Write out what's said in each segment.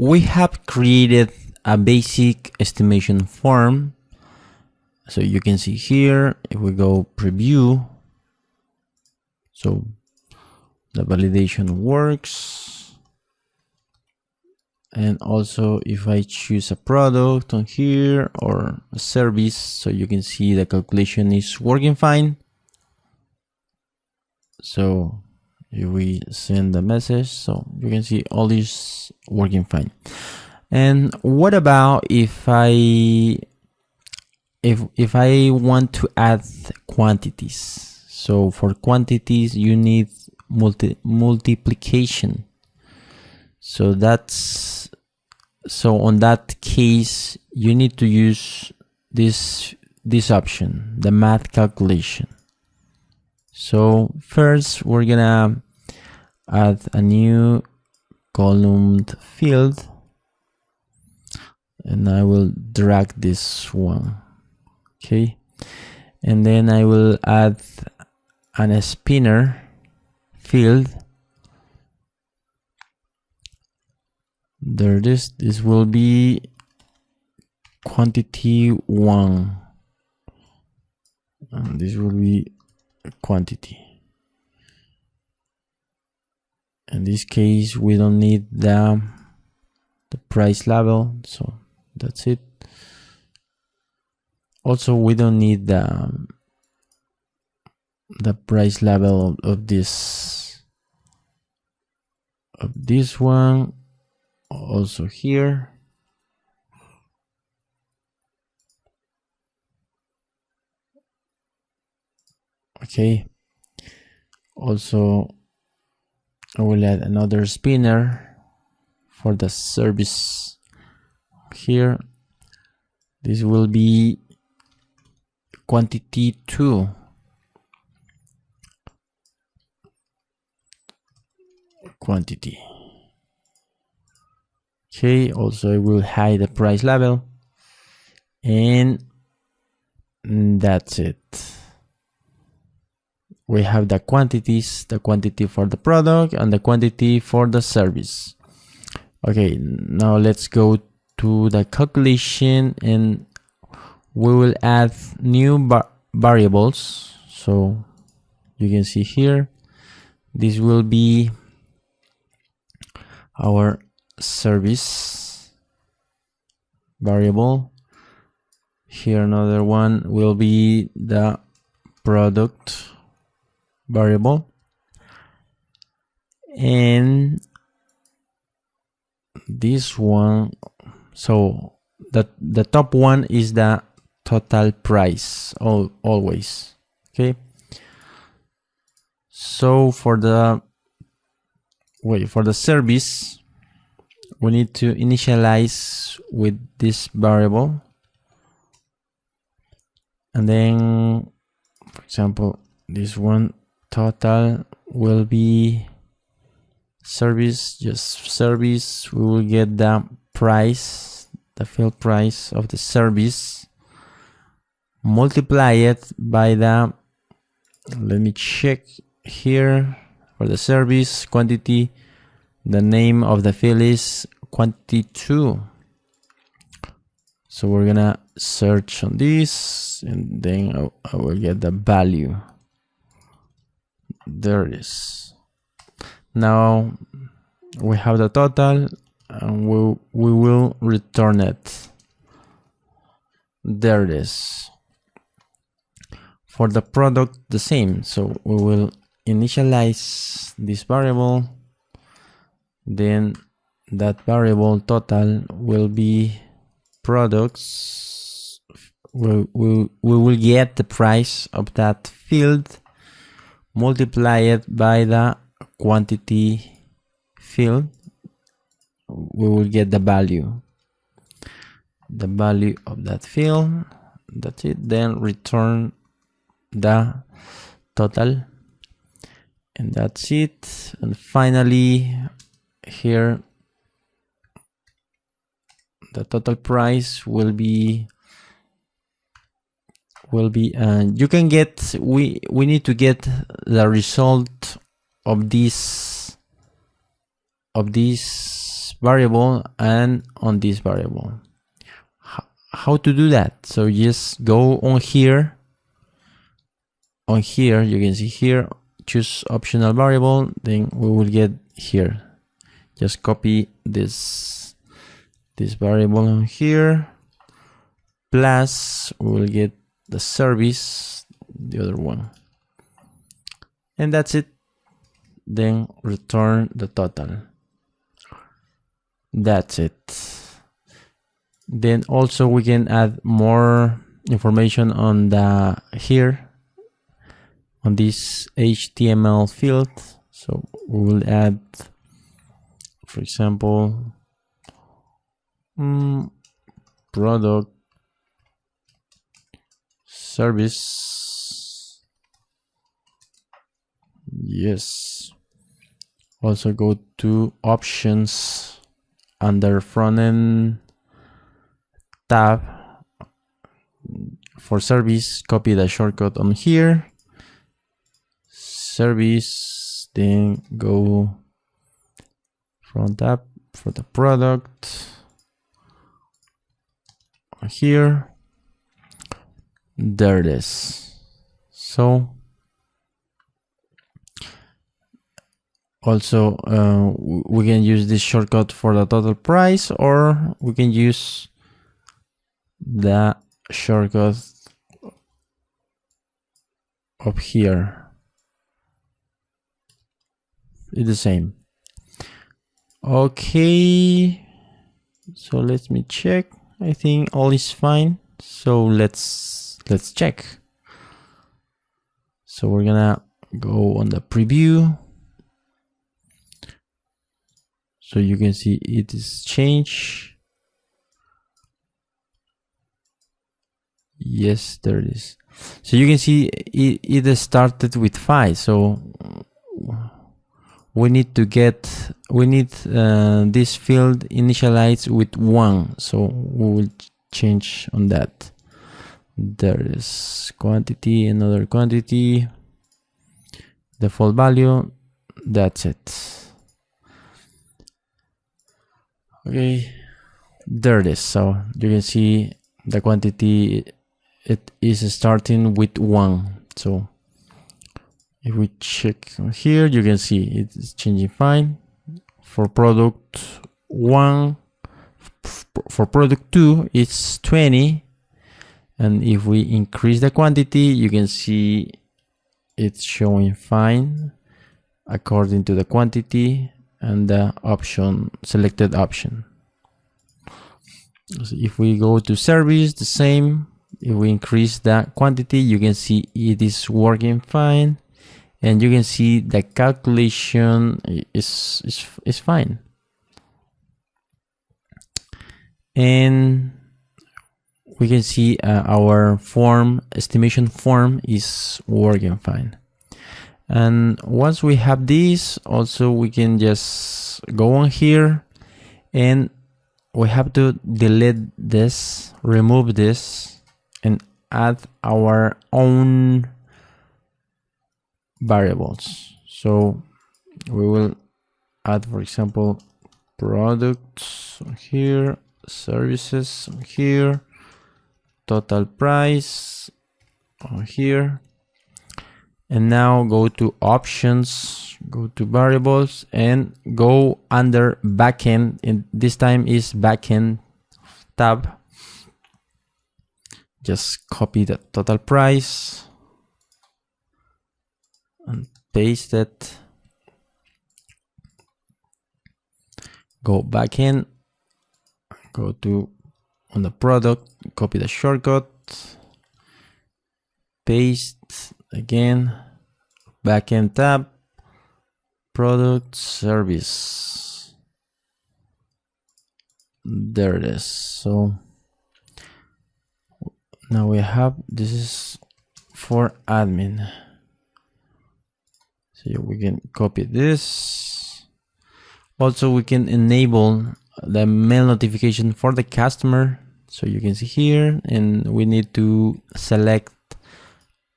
we have created a basic estimation form. So you can see here, if we go preview, so the validation works. And also if I choose a product on here or a service, so you can see the calculation is working fine. So if we send the message, so you can see all this working fine. And what about if I want to add quantities? So for quantities you need multiplication. So on that case you need to use this option, the math calculation. So first we're gonna add a new columned field, and I will drag this one, okay, and then I will add an spinner field. There it is. This will be quantity 1, and this will be quantity. In this case we don't need the price label, so that's it. Also we don't need the price level of this one. Also here, okay. Also I will add another spinner for the service here. This will be quantity 2. Quantity. Okay, also I will hide the price level, and that's it. We have the quantities, the quantity for the product and the quantity for the service. Okay, now let's go to the calculation, and we will add new variables. So you can see here, this will be our service variable. Here another one will be the product variable, and this one, so the top one is the total price, always, okay. So for the service, we need to initialize with this variable, and then for example this one, total will be service, just service. We will get the price, the field price of the service, multiply it by the, let me check here, for the service quantity, the name of the field is quantity 2. So we're gonna search on this, and then I will get the value. There it is. Now we have the total, and we will return it. There it is. For the product, the same. So we will initialize this variable, then that variable total will be products. We will get the price of that field, multiply it by the quantity field, we will get the value of that field. That's it. Then return the total, and that's it. And finally here the total price will be you can get, we need to get the result of this variable and on this variable. How to do that? So just go on here. On here, you can see here, choose optional variable, then we will get here. Just copy this variable on here, plus we will get the service, the other one. And that's it. Then return the total. That's it. Then also we can add more information on the here on this HTML field. So we will add, for example, product service. Yes. Also go to options under front end tab for service, copy the shortcut on here, service, then go front tab for the product here. There it is. So also we can use this shortcut for the total price, or we can use the shortcut up here. It's the same. Okay, so let me check. I think all is fine. So let's check. So we're gonna go on the preview. So you can see it is changed. Yes, there it is. So you can see it started with 5. So we need this field initialized with 1. So we will change on that. There is quantity, another quantity, default value. That's it. Okay, there it is. So you can see the quantity, it is starting with 1. So if we check here, you can see it is changing fine. For product 1, for product 2, it's 20. And if we increase the quantity, you can see it's showing fine according to the quantity and the option, selected option. So if we go to service, the same. If we increase the quantity, you can see it is working fine, and you can see the calculation is fine. And we can see our form, estimation form, is working fine. And once we have this, also we can just go on here, and we have to delete this, remove this, and add our own variables. So we will add, for example, products here, services here, total price on here. And now go to options, go to variables, and go under backend. And this time is backend tab. Just copy the total price and paste it. Go backend, go to on the product, copy the shortcut, paste again, backend tab, product service. There it is. So now we have, this is for admin. So we can copy this. Also, we can enable the mail notification for the customer. So you can see here, and we need to select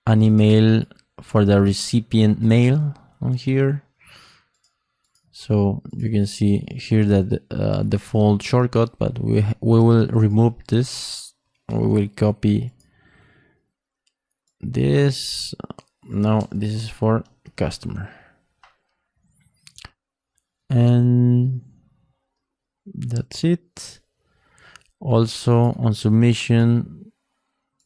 an email for the recipient mail on here. So you can see here that the default shortcut, but we will remove this. We will copy this. Now this is for customer, and that's it. Also on submission,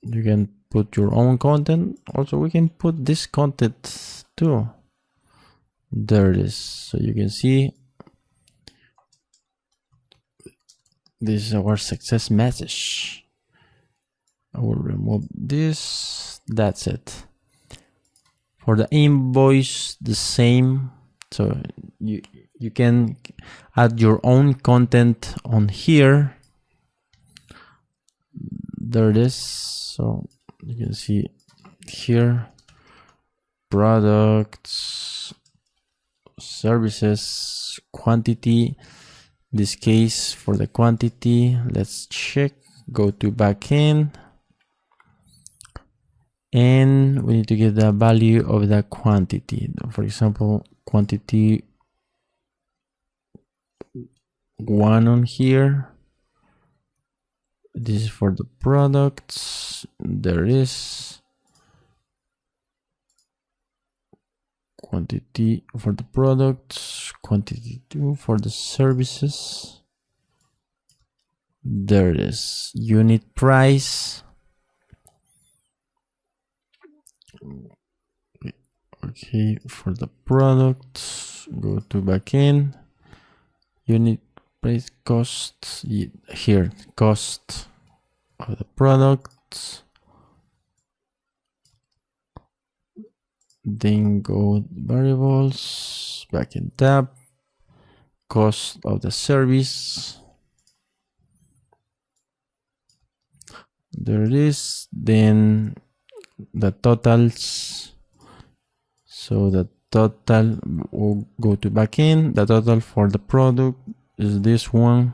you can put your own content. Also, we can put this content too. There it is. So you can see this is our success message. I will remove this. That's it. For the invoice, the same. So you can add your own content on here. There it is. So you can see here, products, services, quantity. In this case, for the quantity, let's check. Go to backend, and we need to get the value of the quantity. For example, quantity 1 on here. This is for the products. There it is. Quantity for the products, quantity 2 for the services. There it is. Unit price. Okay, for the products, go to backend. Unit price, cost. Here, cost of the product. Then go variables, backend tab, cost of the service. There it is. Then the totals. So the total will go to backend. The total for the product is this one,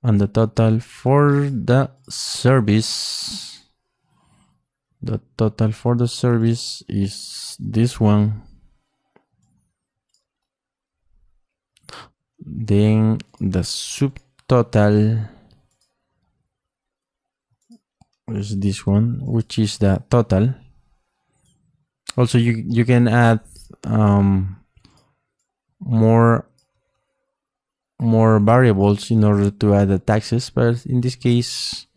and the total for the service, the total for the service is this one. Then the subtotal is this one, which is the total. Also, you can add more variables in order to add the taxes, but in this case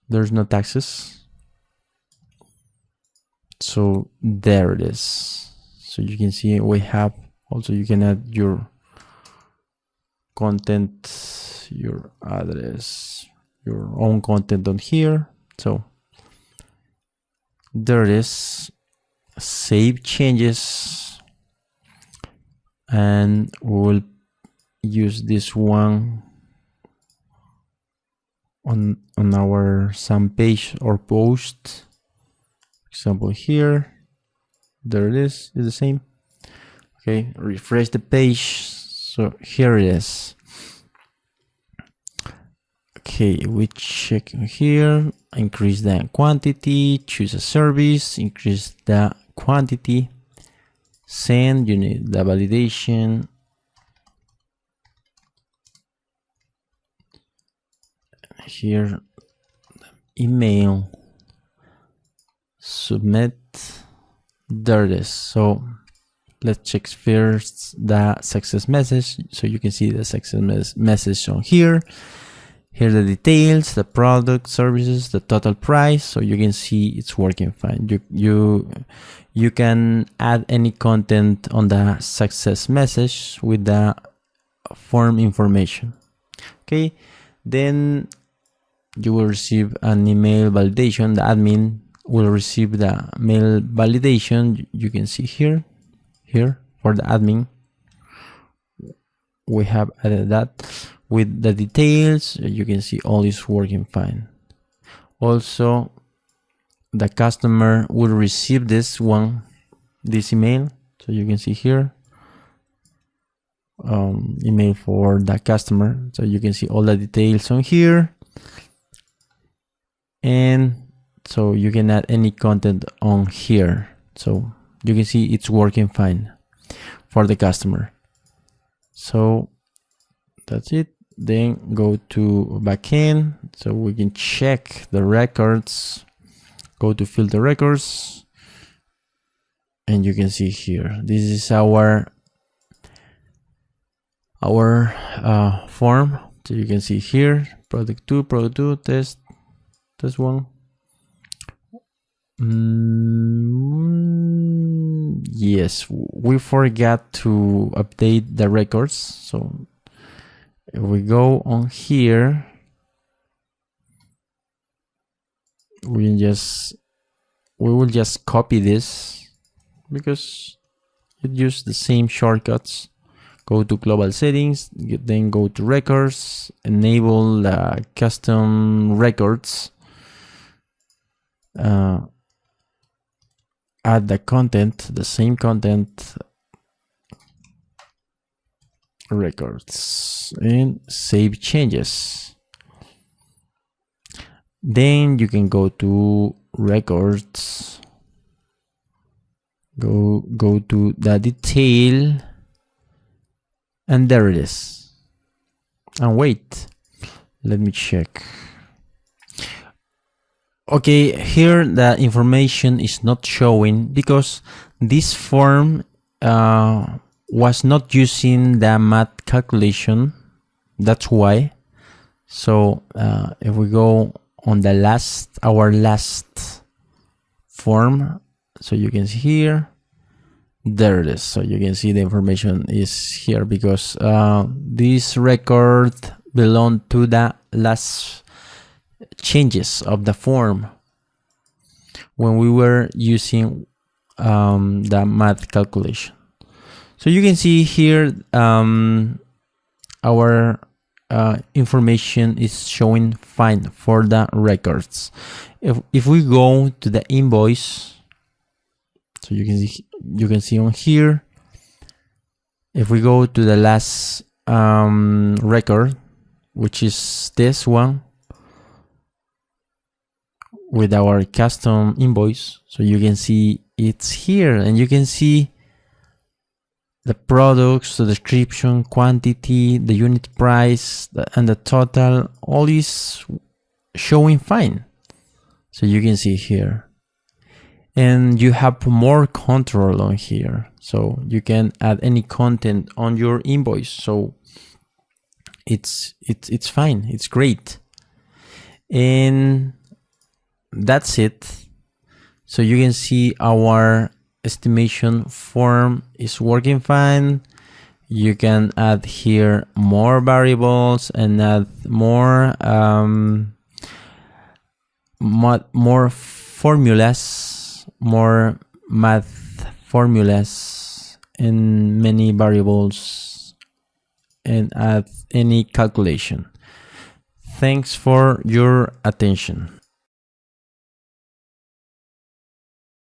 there's no taxes. So there it is. So you can see we have also, you can add your content, your address, your own content on here. So there it is. Save changes, and we'll use this one on our some page or post. For example, here, there it is. It's the same. Okay, refresh the page. So here it is. Okay, we check here, increase the quantity, choose a service, increase the quantity, send, you need the validation, here email, submit. There it is. So let's check first the success message. So you can see the success message on here. Here are the details, the product, services, the total price. So you can see it's working fine. You can add any content on the success message with the form information. Okay, then you will receive an email validation. The admin will receive the mail validation. You can see here for the admin, we have added that with the details. You can see all is working fine. Also, the customer will receive this email. So you can see here, email for the customer. So you can see all the details on here, and so you can add any content on here. So you can see it's working fine. for the customer. So that's it. Then go to backend so we can check the records. Go to filter records, and you can see here, this is our form. So you can see here, product 2, test 1. Yes, we forgot to update the records. So if we go on here, we will just copy this because it uses the same shortcuts. Go to global settings, then go to records, enable custom records, add the content, the same content, records, and save changes. Then you can go to records, go to the detail, and there it is. And wait, let me check. Okay, here the information is not showing because this form was not using the math calculation. That's why. So if we go on the our last form, so you can see here, there it is. So you can see the information is here because this record belonged to the last changes of the form when we were using the math calculation. So you can see here our information is showing fine for the records. If we go to the invoice, so you can see on here, if we go to the last record, which is this one with our custom invoice, so you can see it's here, and you can see the products, the description, quantity, the unit price, and the total, all is showing fine. So you can see here, and you have more control on here, so you can add any content on your invoice. So it's fine, it's great, and that's it. So you can see our estimation form is working fine. You can add here more variables and add more formulas, more math formulas and many variables, and add any calculation. Thanks for your attention.